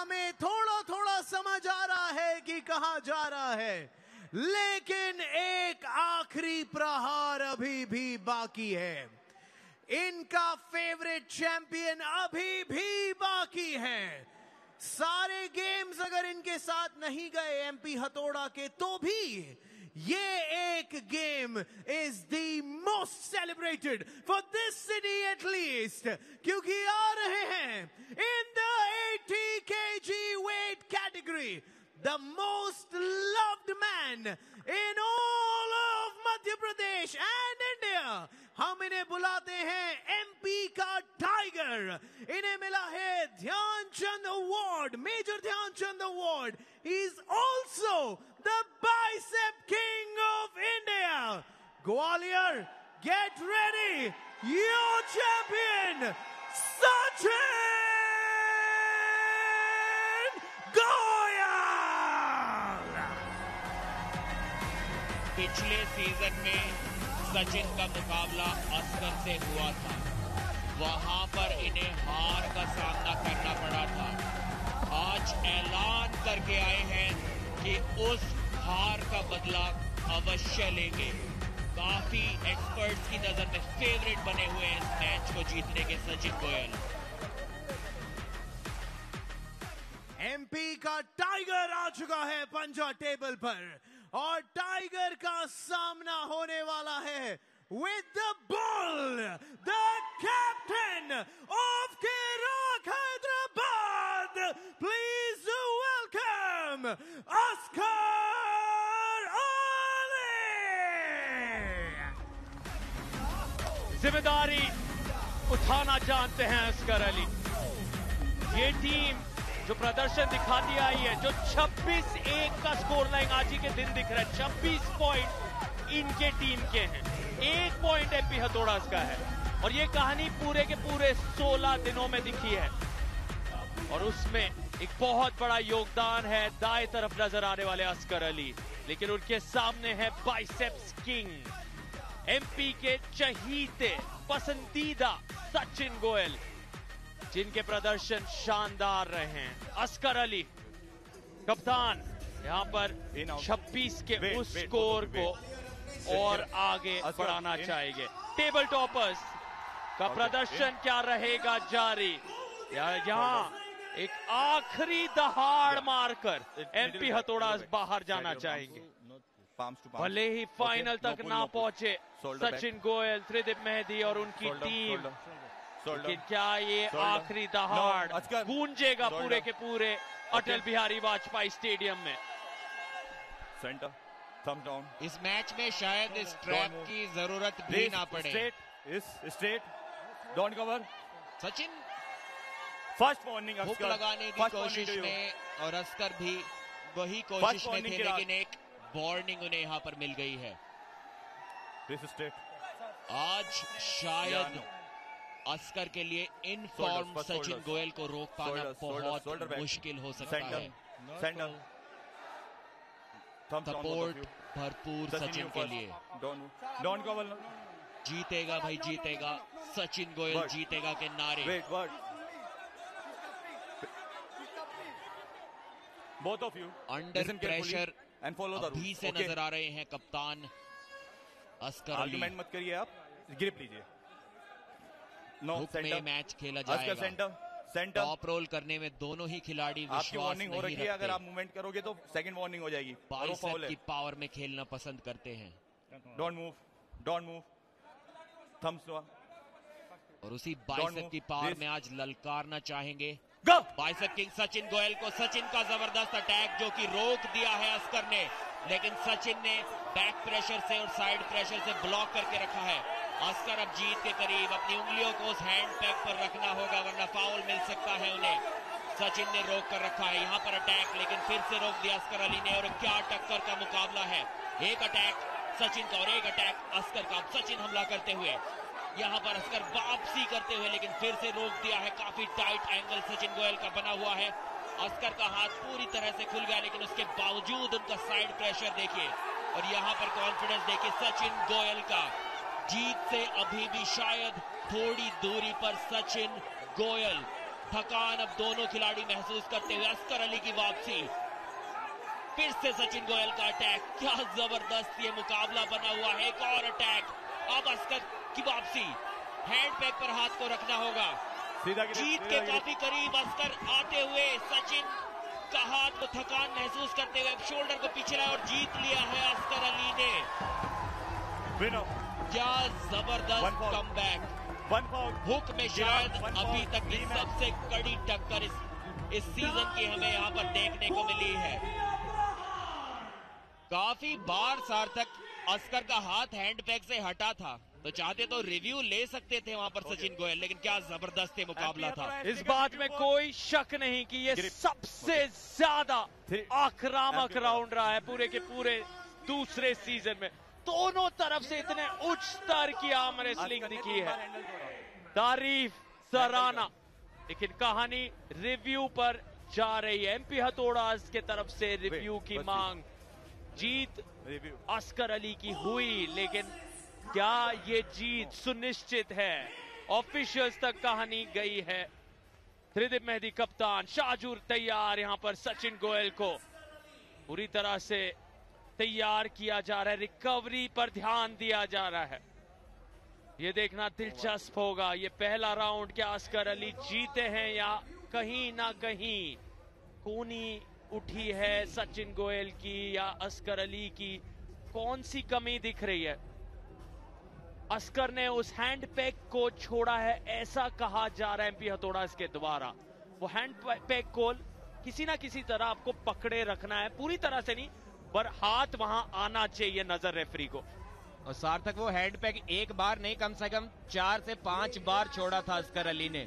हमें थोड़ा थोड़ा समझ आ रहा है कि कहां जा रहा है, लेकिन एक आखिरी प्रहार अभी भी बाकी है। इनका फेवरेट चैंपियन अभी भी बाकी है। सारे गेम्स अगर इनके साथ नहीं गए एमपी हथौड़ा के, तो भी ये एक game is the most celebrated for this city at least, क्योंकि आ रहे हैं in the 80 kg weight category the most loved man in all of Madhya Pradesh and India. हम इन्हें बुलाते हैं एमपी का टाइगर। इन्हें मिला है Dhyanchand award, major Dhyanchand award. He is also the bicep king of India. Gwalior, get ready, your champion Sachin Goyal. पिछले season में सचिन का मुकाबला अस्कर से हुआ था, वहां पर इन्हें हार का सामना करना पड़ा था। आज ऐलान करके आए हैं कि उस हार का बदला अवश्य लेंगे। काफी एक्सपर्ट्स की नजर में फेवरेट बने हुए हैं इस मैच को जीतने के सचिन गोयल। एमपी का टाइगर आ चुका है पंजा टेबल पर, और टाइगर का सामना होने वाला है with the bull, the captain of Kirrak Hyderabad. Please welcome Askar Ali. जिम्मेदारी उठाना जानते हैं अस्कर अली। ये टीम जो प्रदर्शन दिखाती आई है, जो 26-1 का स्कोर लाइन आज ही के दिन दिख रहा है, 26 पॉइंट इनके टीम के हैं, 1 पॉइंट एमपी हथौड़ा का है। और ये कहानी पूरे के पूरे 16 दिनों में दिखी है, और उसमें एक बहुत बड़ा योगदान है दाएं तरफ नजर आने वाले अस्कर अली। लेकिन उनके सामने है बाइसेप्स किंग, एमपी के चहीते पसंदीदा सचिन गोयल, जिनके प्रदर्शन शानदार रहे हैं। अस्कर अली कप्तान यहां पर 26 के उस स्कोर को और आगे बढ़ाना चाहेंगे। टेबल टॉपर्स का प्रदर्शन क्या रहेगा जारी? यहां एक आखिरी दहाड़ मारकर एमपी हथौड़ा बाहर जाना चाहेंगे। भले ही फाइनल तक ना पहुंचे सचिन गोयल, त्रिदीप मेहदी और उनकी टीम, लेकिन क्या ये आखिरी दहाड़ गूंजेगा पूरे के पूरे अटल बिहारी वाजपेयी स्टेडियम में? Centre, thumbs down. इस मैच में शायद इस ट्रैप की जरूरत भी ना पड़े। Straight, don't cover. Sachin first warning hook लगाने की कोशिश में, और अस्कर भी वही कोशिश में थे, लेकिन एक वार्निंग उन्हें यहाँ पर मिल गई है। आज शायद अस्कर के लिए इन फॉर्म सचिन गोयल को रोक पाना बहुत मुश्किल हो सकता है। सपोर्ट भरपूर सचिन के लिए। Don't cover. जीतेगा भाई जीतेगा, सचिन गोयल जीतेगा के नारे। Both of you under pressure अभी से नजर आ रहे हैं कप्तान अस्कर अली। आर्गुमेंट मत करिए, आप ग्रिप लीजिए। हुक में मैच खेला जाएगा। सेंटर टॉप रोल करने में दोनों ही खिलाड़ी विश्वास वार्निंग हो रही है। अगर रखते। आप मूवमेंट करोगे तो सेकंड वार्निंग हो जाएगी। बाइसेप की पावर में खेलना पसंद करते हैं। Don't move, thumbs down. और उसी बाइसेप की पावर में आज ललकारना चाहेंगे गो। बाइसेप किंग सचिन गोयल को। सचिन का जबरदस्त अटैक जो कि रोक दिया है अस्कर ने, लेकिन सचिन ने बैक प्रेशर से और साइड प्रेशर से ब्लॉक करके रखा है। अस्कर अब जीत के करीब, अपनी उंगलियों को उस हैंड पैक पर रखना होगा वरना फाउल मिल सकता है उन्हें। सचिन ने रोक कर रखा है यहाँ पर अटैक, लेकिन फिर से रोक दिया अस्कर अली ने। और क्या टक्कर का मुकाबला है, एक अटैक सचिन का और एक अटैक अस्कर का। सचिन हमला करते हुए, यहाँ पर अस्कर वापसी करते हुए, लेकिन फिर से रोक दिया है। काफी टाइट एंगल सचिन गोयल का बना हुआ है। अस्कर का हाथ पूरी तरह से खुल गया, लेकिन उसके बावजूद उनका साइड प्रेशर देखिए, और यहाँ पर कॉन्फिडेंस देखिए सचिन गोयल का। जीत से अभी भी शायद थोड़ी दूरी पर सचिन गोयल। थकान अब दोनों खिलाड़ी महसूस करते हुए। अस्कर अली की वापसी, फिर से सचिन गोयल का अटैक, क्या जबरदस्त ये मुकाबला बना हुआ है। एक और अटैक, अब अस्कर की वापसी, हैंड पैक पर हाथ को रखना होगा। जीत के काफी करीब अस्कर आते हुए, सचिन का हाथ को थकान महसूस करते हुए शोल्डर को पीछे लाया और जीत लिया है अस्कर अली ने। क्या जबरदस्त कमबैक। हुक में शायद अभी तक की सबसे कड़ी टक्कर इस सीजन की हमें यहां पर देखने को मिली है। काफी बार सार्थक अस्कर का हाथ हैंड पैक से हटा था, तो चाहते तो रिव्यू ले सकते थे वहां पर सचिन गोयल, लेकिन क्या जबरदस्त मुकाबला था। इस बात में कोई शक नहीं कि ये सबसे ज्यादा आक्रामक राउंड रहा है पूरे के पूरे दूसरे सीजन में। दोनों तरफ से इतने उच्च स्तर की आर्म रेसलिंग दिखी है, तारीफ सराहना। लेकिन कहानी रिव्यू पर जा रही है। एमपी हथौड़ा के तरफ से रिव्यू की मांग। जीत अस्कर अली की हुई, लेकिन क्या ये जीत सुनिश्चित है? ऑफिशियल्स तक कहानी गई है। त्रिदिप मेहदी कप्तान, शाहजूर तैयार, यहां पर सचिन गोयल को पूरी तरह से तैयार किया जा रहा है, रिकवरी पर ध्यान दिया जा रहा है। ये देखना दिलचस्प होगा, ये पहला राउंड क्या अस्कर अली जीते हैं या कहीं ना कहीं कूनी उठी है सचिन गोयल की या अस्कर अली की। कौन सी कमी दिख रही है? अस्कर ने उस हैंड पैक को छोड़ा है, ऐसा कहा जा रहा है एमपी हथौड़ा के द्वारा। वो हैंड पैक को किसी ना किसी तरह आपको पकड़े रखना है, पूरी तरह से नहीं, पर हाथ वहां आना चाहिए नजर रेफरी को। और सार्थक वो हैंड पैक एक बार नहीं, कम से कम 4 से 5 बार छोड़ा था अस्कर अली ने,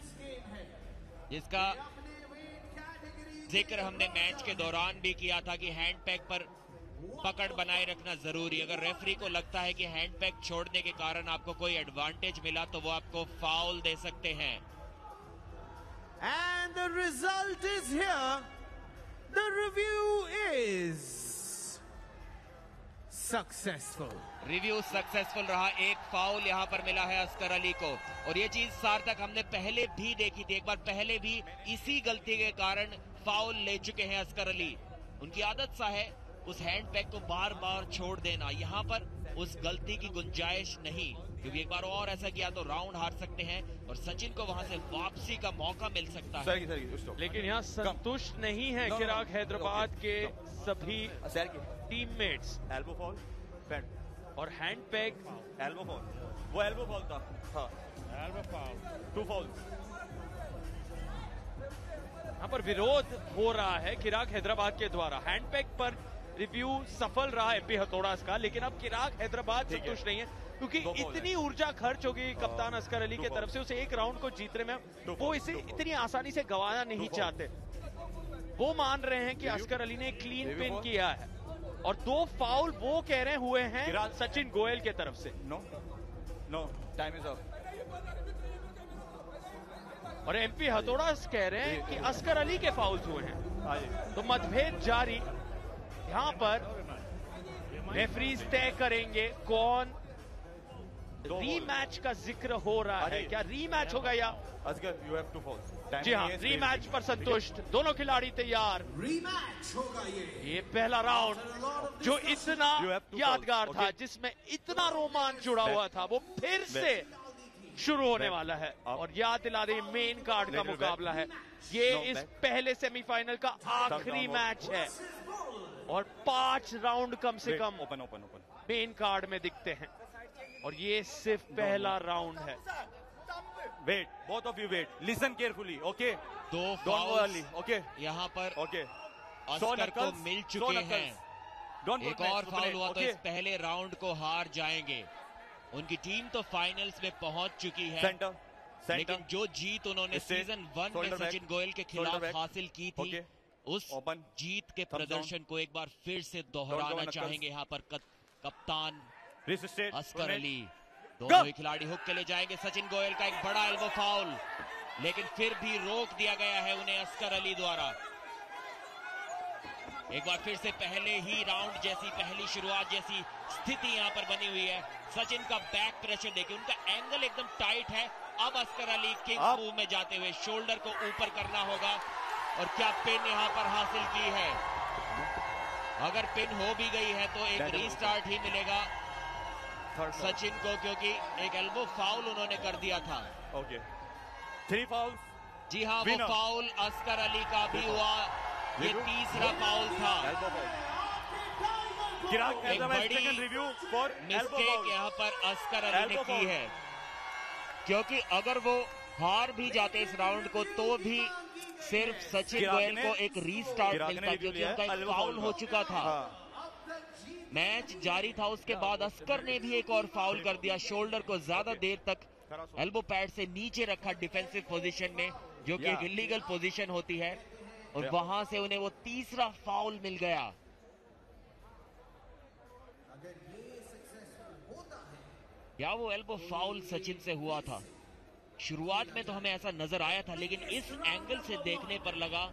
जिसका जिक्र हमने मैच के दौरान भी किया था कि हैंड पैक पर पकड़ बनाए रखना जरूरी। अगर रेफरी को लगता है कि हैंड पैक छोड़ने के कारण आपको कोई एडवांटेज मिला तो वो आपको फाउल दे सकते हैं। And the result is here. The review is successful. Review successful रहा, एक फाउल यहां पर मिला है अस्कर अली को। और ये चीज सार्थक हमने पहले भी देखी थी, एक बार पहले भी इसी गलती के कारण फाउल ले चुके हैं अस्कर अली। उनकी आदत सा है उस हैंड पैक को बार बार छोड़ देना, यहाँ पर उस गलती की गुंजाइश नहीं, क्योंकि एक बार और ऐसा किया तो राउंड हार सकते हैं और सचिन को वहां से वापसी का मौका मिल सकता है। लेकिन यहाँ संतुष्ट नहीं है चिराग हैदराबाद के सभी टीममेट्स। एल्बो फॉल और हैंड पैक, एल्बो फॉल, वो एल्बो फॉल था। हाँ, एल्बो फॉल, 2 फॉल। यहाँ पर विरोध हो रहा है चिराग हैदराबाद के द्वारा। हैंड पैक पर रिव्यू सफल रहा एमपी हथौड़ा का, लेकिन अब चिराग हैदराबाद संतुष्ट नहीं है, क्योंकि इतनी ऊर्जा खर्च होगी कप्तान अस्कर अली के तरफ से उसे एक राउंड को जीतने में, वो इसे इतनी आसानी से गंवाना नहीं चाहते। वो मान रहे हैं कि अस्कर अली ने क्लीन पिन किया है और 2 फाउल वो कह रहे हुए हैं सचिन गोयल के तरफ से। No, time is up. और एमपी हथौड़ा कह रहे हैं कि अस्कर अली के फाउल्स हुए हैं। तो मतभेद जारी। यहां पर रेफरीज तय करेंगे कौन। रीमैच का जिक्र हो रहा है, क्या रीमैच होगा या अस्कर यू हैव 2 फॉल्स। जी हाँ, रीमैच पर संतुष्ट, दोनों खिलाड़ी तैयार। Rematch होगा ये पहला राउंड जो इतना यादगार था, जिसमें इतना रोमांच जुड़ा हुआ था, वो फिर से शुरू होने वाला है। और याद दिला दें, मेन कार्ड का मुकाबला है ये। इस पहले सेमीफाइनल का आखिरी मैच है और 5 राउंड कम से कम मेन कार्ड में दिखते हैं और ये सिर्फ पहला राउंड है। Wait, both of you wait, listen carefully, okay? 2 foul, okay? यहाँ पर ओके, अस्कर को मिल चुके हैं। एक और फाउल हुआ तो इस पहले राउंड को हार जाएंगे। उनकी टीम तो फाइनल्स में पहुंच चुकी है, लेकिन जो जीत उन्होंने सीजन 1 में सचिन गोयल के खिलाफ हासिल की थी, उस जीत के प्रदर्शन को एक बार फिर से दोहराना चाहेंगे यहाँ पर कप्तान अस्कर अली। दोनों ही खिलाड़ी हुक के लिए जाएंगे। सचिन गोयल का एक बड़ा एल्बो फाउल, लेकिन फिर भी रोक दिया गया है उन्हें अस्कर अली द्वारा। एक बार फिर से पहले ही राउंड जैसी, पहली शुरुआत जैसी स्थिति यहां पर बनी हुई है। सचिन का बैक प्रेशर देखिए, उनका एंगल एकदम टाइट है, अब अस्कर अली किंग्स मूव में जाते हुए शोल्डर को ऊपर करना होगा और क्या पिन यहां पर हासिल की है। अगर पिन हो भी गई है तो एक रीस्टार्ट ही मिलेगा सचिन को, क्योंकि एक एल्बो फाउल उन्होंने कर दिया था। Okay 3 fowls. जी हाँ, वो फाउल अस्कर अली का भी हुआ, ये तीसरा फाउल था। एक बड़ी मिस्टेक यहाँ पर अस्कर अली ने की है, क्योंकि अगर वो हार भी जाते इस राउंड को तो भी सिर्फ सचिन गोयल को एक रीस्टार्ट मिलता, क्योंकि उनका एक फाउल हो चुका था। मैच जारी था, उसके बाद अस्कर ने भी एक और फाउल कर दिया, शोल्डर को ज्यादा देर तक एल्बो पैड से नीचे रखा डिफेंसिव पोजीशन में, जो कि एक इलीगल पोजीशन होती है, और वहां से उन्हें वो तीसरा फाउल मिल गया। या वो एल्बो फाउल सचिन से हुआ था। शुरुआत में तो हमें ऐसा नजर आया था, लेकिन इस एंगल से देखने पर लगा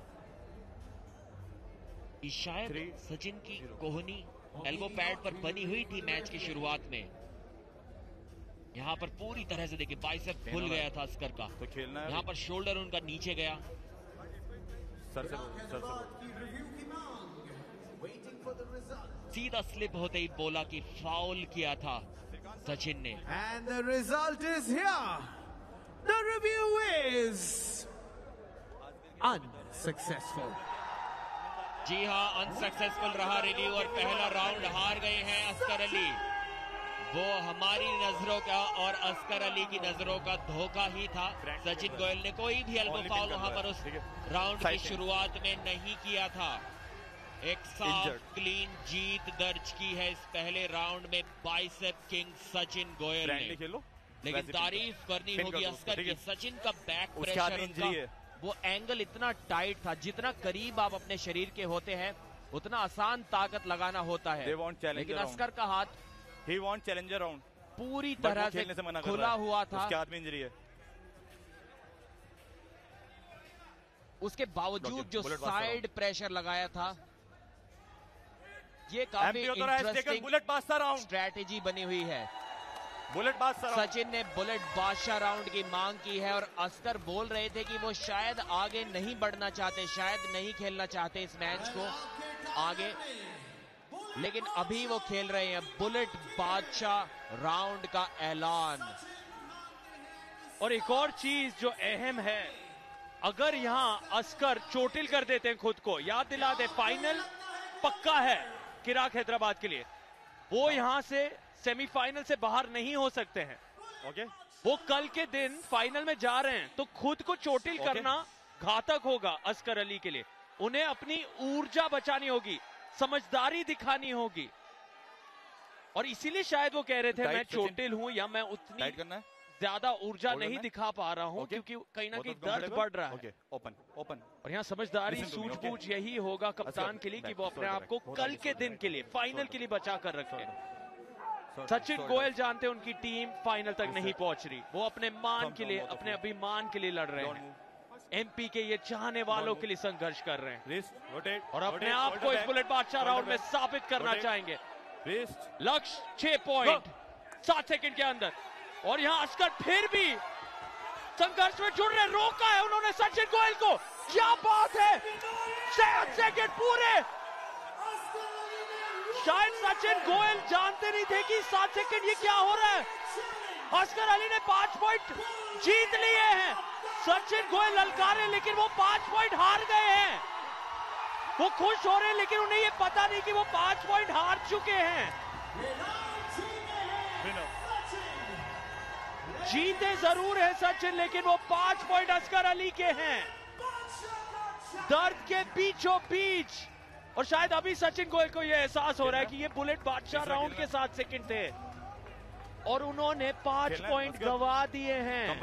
कि शायद सचिन की कोहनी एल्बो पैड पर बनी हुई थी मैच की शुरुआत में। यहां पर पूरी तरह से देखिए बाइसेप खुल गया था अस्कर का, तो खेलना यहां पर शोल्डर उनका नीचे गया। सर सीधा स्लिप होते ही बोला कि फाउल किया था सचिन ने। And the result is here. The review is unsuccessful. जी हाँ, अनसक्सेसफुल रहा रिव्यू और पहला राउंड हार गए हैं अस्कर अली। वो हमारी नजरों का और अस्कर अली की नजरों का धोखा ही था। सचिन गोयल ने कोई भी एल्बो फाउल वहां पर उस राउंड की शुरुआत में नहीं किया था। एक साफ क्लीन जीत दर्ज की है इस पहले राउंड में बाइसेप किंग सचिन गोयल ने। लेकिन तारीफ करनी होगी अस्कर की, सचिन का बैक प्रेशर, वो एंगल इतना टाइट था, जितना करीब आप अपने शरीर के होते हैं उतना आसान ताकत लगाना होता है, लेकिन अस्कर का हाथ चैलेंजर राउंड पूरी तरह से खुला हुआ था। उसके हाथ में इंजरी है। उसके बावजूद जो साइड प्रेशर लगाया था, ये काफी इंटरेस्टिंग स्ट्रैटेजी बनी हुई है। सचिन ने बुलेट बादशाह राउंड की मांग की है और अस्कर बोल रहे थे कि वो शायद आगे नहीं बढ़ना चाहते, शायद नहीं खेलना चाहते इस मैच को आगे, लेकिन अभी वो खेल रहे हैं बुलेट बादशाह राउंड का ऐलान। और एक और चीज जो अहम है, अगर यहां अस्कर चोटिल कर देते हैं खुद को, याद दिला दे फाइनल पक्का है किराक हैदराबाद के लिए, वो यहां से सेमीफाइनल से बाहर नहीं हो सकते हैं। ओके, वो कल के दिन फाइनल में जा रहे हैं, तो खुद को चोटिल करना घातक होगा अस्कर अली के लिए। उन्हें अपनी ऊर्जा बचानी होगी, समझदारी दिखानी होगी, और इसीलिए शायद वो कह रहे थे मैं चोटिल हूं या मैं उतनी ज्यादा ऊर्जा नहीं दिखा पा रहा हूं, क्योंकि कहीं ना कहीं दर्द बढ़ रहा है। ओपन और यहाँ समझदारी सूझबूझ यही होगा कप्तान के लिए कि वो अपने आप को कल के दिन के लिए, फाइनल के लिए बचा कर रखे। सचिन गोयल जानते हैं उनकी टीम फाइनल तक नहीं पहुंच रही, वो अपने मान के लिए, अपने अभिमान के लिए लड़ रहे हैं, एमपी के ये चाहने वालों के लिए संघर्ष कर रहे हैं और अपने आप को इस बुलेट बादशाह राउंड में साबित करना चाहेंगे। लक्ष्य 6 पॉइंट 7 सेकंड के अंदर, और यहाँ अस्कर फिर भी संघर्ष में जुड़ रहे, रोका है उन्होंने सचिन गोयल को, क्या बात है, 7 सेकंड पूरे। शायद सचिन गोयल जानते नहीं थे कि 7 सेकंड ये क्या हो रहा है। अस्कर अली ने 5 पॉइंट जीत लिए हैं, सचिन गोयल ललकारे, लेकिन वो 5 पॉइंट हार गए हैं। वो खुश हो रहे हैं, लेकिन उन्हें ये पता नहीं कि वो 5 पॉइंट हार चुके हैं। जीते जरूर है सचिन, लेकिन वो 5 पॉइंट अस्कर अली के हैं, दर्द के बीचों बीच। और शायद अभी सचिन गोयल को यह एहसास हो रहा है कि ये बुलेट बादशाह राउंड के 7 सेकंड थे और उन्होंने 5 पॉइंट गवा दिए हैं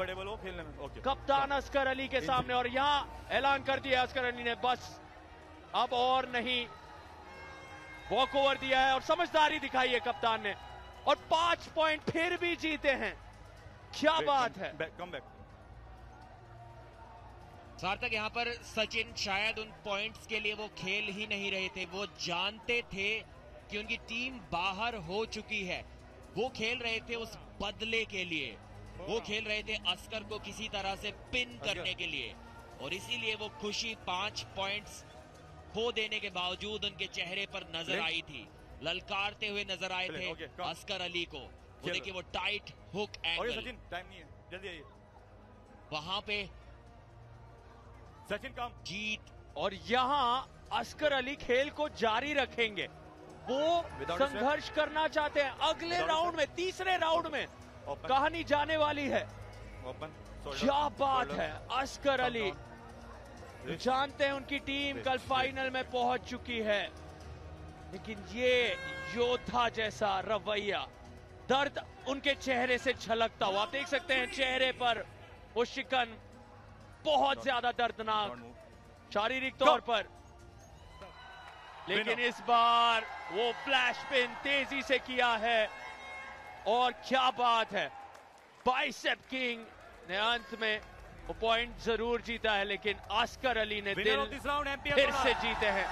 कप्तान अस्कर अली के सामने। और यहां ऐलान कर दिया अस्कर अली ने, बस अब और नहीं, वॉक ओवर दिया है और समझदारी दिखाई है कप्तान ने, और 5 पॉइंट फिर भी जीते हैं। क्या बात है। सार्थक, यहाँ पर सचिन शायद उन पॉइंट्स के लिए वो खेल ही नहीं रहे थे, वो जानते थे कि उनकी टीम बाहर हो चुकी है, वो खेल रहे थे उस बदले के लिए। वो खेल रहे थे अस्कर को किसी तरह से पिन करने के लिए, और इसीलिए वो खुशी 5 पॉइंट्स खो देने के बावजूद उनके चेहरे पर नजर आई थी। ललकारते हुए नजर आए थे अस्कर अली को। वो देखिए वो tight hook angle, Sachin time नहीं है, जल्दी आइए। वहां पे सचिन काम जीत, और यहाँ अस्कर अली खेल को जारी रखेंगे। वो संघर्ष करना चाहते हैं अगले राउंड में, तीसरे राउंड में कहानी जाने वाली है। क्या बात है, अस्कर अली जानते हैं उनकी टीम कल फाइनल में पहुंच चुकी है, लेकिन ये योद्धा जैसा रवैया, दर्द उनके चेहरे से झलकता हुआ। आप देख सकते हैं चेहरे पर वो शिकन बहुत ज्यादा दर्दनाक शारीरिक तौर पर, लेकिन इस बार वो फ्लैश पिन तेजी से किया है। और क्या बात है, बाइसेप किंग ने अंत में वो पॉइंट जरूर जीता है, लेकिन अस्कर अली ने दिल फिर से जीते हैं।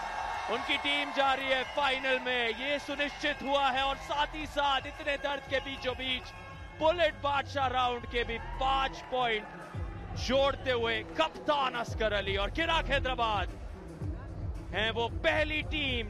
उनकी टीम जा रही है फाइनल में, ये सुनिश्चित हुआ है। और साथ ही साथ इतने दर्द के बीचों बीच बुलेट बादशाह राउंड के भी 5 पॉइंट जोड़ते हुए कप्तान अस्कर अली और किराक हैदराबाद हैं वो पहली टीम